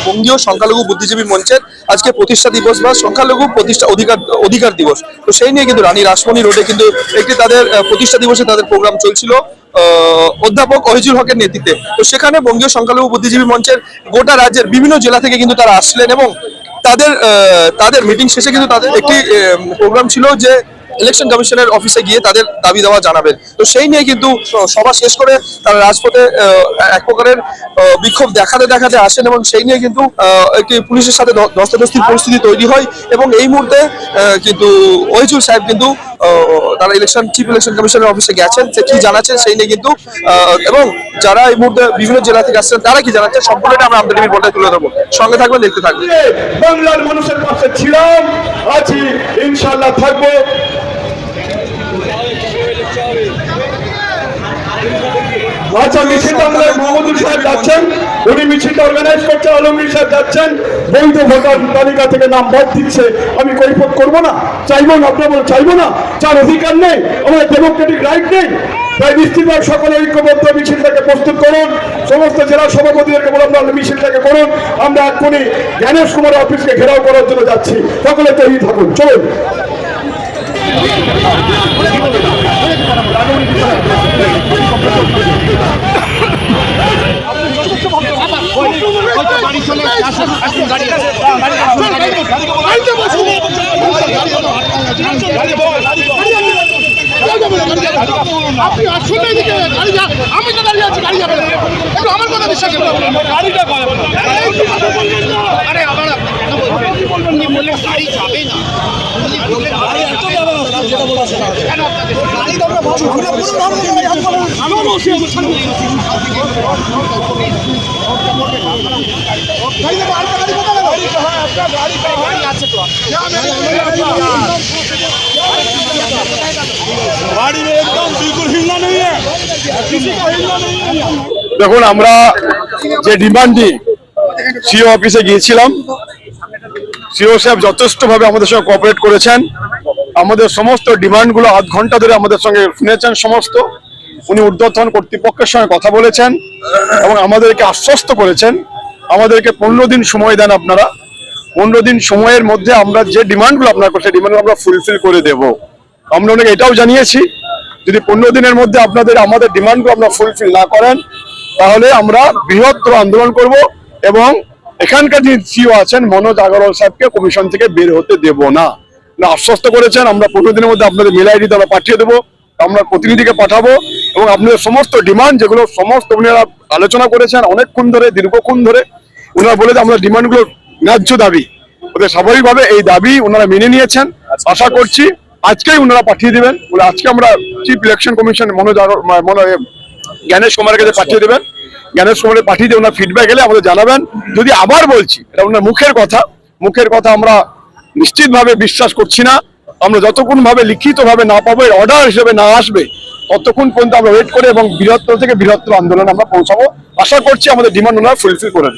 বঙ্গীয় সংখ্যালঘু বুদ্ধিজীবী মঞ্চের আজকে প্রতিষ্ঠা দিবস বা সংখ্যালঘু প্রতিষ্ঠা অধিকার দিবস। তো সেই নিয়ে কিন্তু রানী রাসমণি রোডে কিন্তু একটি তাদের প্রতিষ্ঠা দিবসে তাদের প্রোগ্রাম চলছিল অধ্যাপক অহিজুল হকের নেতৃত্বে। তো সেখানে বঙ্গীয় সংখ্যালঘু বুদ্ধিজীবী মঞ্চের গোটা রাজ্যের বিভিন্ন জেলা থেকে কিন্তু তারা আসছিলেন এবং তাদের মিটিং শেষে কিন্তু তাদের একটি প্রোগ্রাম ছিল যে ইলেকশন কমিশনের অফিসে গিয়ে তাদের দাবি দেওয়া জানাবেন। তো সেই নিয়ে কিন্তু সভা শেষ করে তারা রাজপথে এক প্রকারের বিক্ষোভ দেখাতে আসেন এবং সেই নিয়ে কিন্তু একটি পুলিশের সাথে ধস্তাধস্তির পরিস্থিতি তৈরি হয় এবং এই মুহূর্তে কিন্তু ওহিজুল সাহেব কিন্তু তারা চিফ ইলেকশন কমিশনের অফিসে গেছেন, সে কি জানাচ্ছেন সেই নিয়ে কিন্তু এবং যারা এই মুহূর্তে বিভিন্ন জেলা থেকে আসছেন তারা কি জানাচ্ছেন সম্পূর্ণটা আমরা আমাদের টিভির পর্দায় তুলে ধরবো। সঙ্গে থাকবেন, দেখতে থাকবেন। বাংলার মানুষের পাশে ছিলাম, আছি, ইনশাআল্লাহ থাকবো। আচ্ছা, মিছিলটা আমাদের মাহমুদুল সাহেব যাচ্ছেন, উনি মিছিলটা অর্গানাইজ করছে। আলমগীর সাহেব যাচ্ছেন, বৈধ ভোটার তালিকা থেকে নাম বাদ দিচ্ছে। আমি কৈফিয়ত করবো না, চাইবো না, আপনারা চাইবো না, যার অধিকার নেই, আমাদের ডেমোক্রেটিক রাইট নেই। তাই নিশ্চিতভাবে সকলে ঐক্যবদ্ধ মিছিলটাকে প্রস্তুত করুন। সমস্ত জেলা সভাপতিদেরকে বলুন আপনারা মিছিলটাকে করুন। আমরা এক্ষুনি জ্ঞানেশ কুমারের অফিসকে ঘেরাও করার জন্য যাচ্ছি। সকলে তৈরি থাকুন, চলুন। আপনি আসুন এদিকে, গাড়ি যা, আমি তো দাঁড়িয়ে আছি, গাড়ি যাবে না, একটু আমার কথা বিশ্বাস করুন, গাড়িটা আরে আমার বললে গাড়ি যাবে না, দেখুন, আমরা যে ডিমান্ড নিয়ে সিও অফিসে গিয়েছিলাম, সিও সাহেব যথেষ্টভাবে আমাদের সঙ্গে কোঅপারেট করেছেন। আমাদের সমস্ত ডিমান্ডগুলো আধ ঘন্টা ধরে আমাদের সঙ্গে শুনেছেন সমস্ত। উনি ঊর্ধ্বতন কর্তৃপক্ষের সঙ্গে কথা বলেছেন এবং আমাদেরকে আশ্বস্ত করেছেন আমাদেরকে 15 দিন সময় দেন আপনারা। 15 দিন সময়ের মধ্যে আমরা যে ডিমান্ডগুলো আপনার করছে ডিমান্ডগুলো আমরা ফুলফিল করে দেব। আমরা ওনাকে এটাও জানিয়েছি যদি 15 দিনের মধ্যে আমাদের ডিমান্ডগুলো আপনারা ফুলফিল না করেন তাহলে আমরা বৃহত্তর আন্দোলন করব এবং এখানকার যে সিও আছেন মনোজ আগরওয়াল সাহেবকে কমিশন থেকে বের হতে দেব না আশ্বস্ত করেছেন। আমরা 15 দিনের মধ্যে আপনাদের মেল আইডি আমরা পাঠিয়ে দেবো, আমরা প্রতিনিধিকে পাঠাবো এবং আপনাদের সমস্ত ডিমান্ড যেগুলো সমস্ত উনারা আলোচনা করেছেন অনেকক্ষণ ধরে, দীর্ঘক্ষণ ধরে ওনারা বলেছেন আমাদের ডিমান্ডগুলো ন্যায্য দাবি, ওদের স্বাভাবিকভাবে এই দাবি ওনারা মেনে নিয়েছেন। আশা করছি আজকেই ওনারা পাঠিয়ে দেবেন বলে আজকে আমরা চিফ ইলেকশন কমিশন জ্ঞানেশ কুমারের কাছে পাঠিয়ে দেবেন। জ্ঞানেশ কুমারে পাঠিয়ে দিয়ে ওনার ফিডব্যাক এলে আমাদের জানাবেন। যদি আবার বলছি এটা ওনার মুখের কথা আমরা নিশ্চিতভাবে বিশ্বাস করছি না। আমরা যতক্ষণ ভাবে লিখিত ভাবে না পাবো, অর্ডার হিসেবে না আসবে ততক্ষণ পর্যন্ত আমরা ওয়েট করে এবং বৃহত্তর থেকে বৃহত্তর আন্দোলন আমরা পৌঁছাবো। আশা করছি আমাদের ডিমান্ড ওনারা ফুলফিল করবেন।